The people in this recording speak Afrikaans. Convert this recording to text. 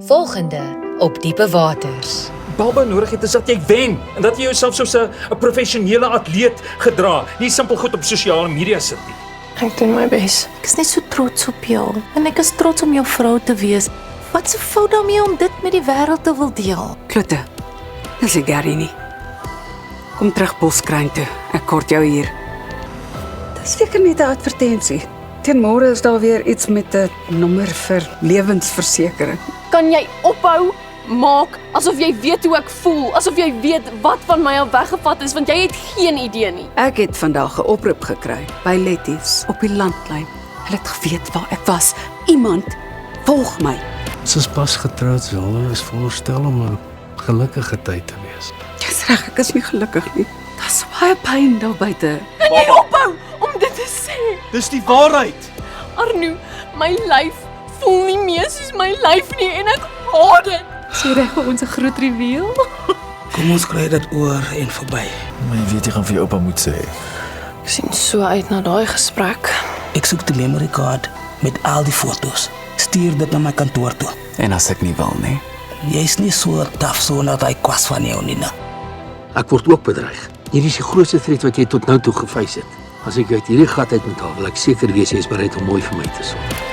Volgende op Diepe Waters. Baba nodig het is dat jy wen en dat jy jouself soos 'n professionele atleet gedra, nie simpel goed op sosiale media sit nie. Ek doen my bes. Ek is net so trots op jou en ek is trots om jou vrou te wees. Wat 'n fout daarmee om dit met die wêreld te wil deel. Klote, dis nie Gary nie. Kom terug Boskruin toe, ek kort jou hier. Dis seker net 'n advertensie. Teen môre is daar weer iets met 'n nommer vir lewensversekering. Kan jy ophou maak asof jy weet hoe ek voel, asof jy weet wat van my al weggevat is, want jy het geen idee nie. Ek het vandag 'n oproep gekry by Letties op die landlyn. Hulle het geweet waar ek was. Iemand volg my. Ons is pas getroud, so hulle is veronderstel om 'n gelukkige tyd te wees. Dis reg, ek is nie gelukkig nie. Daar's baie pyn daar buite. Kan jy ophou om dit te sê? Dis die waarheid. Arno, my lyf voel nie meer soos my lyf nie en ek haat dit. Is jy reg vir ons 'n groot reveal? Kom ons kry dit oor en verby. Maar jy weet jy gaan vir jou oupa moet sê. Ek sien so uit na daai gesprek. Ek soek die memory card met al die foto's. Stuur dit na my kantoor toe. En as ek nie wil nie. Jy's nie so taaf so dat hy kwas van jou nie. Ek word ook bedreig. Hierdie is die grootste threat wat jy tot nou toe gefees het. As ek uit hierdie gat uit moet haal, wil ek seker wees jy is bereid om mooi vir my te sorg.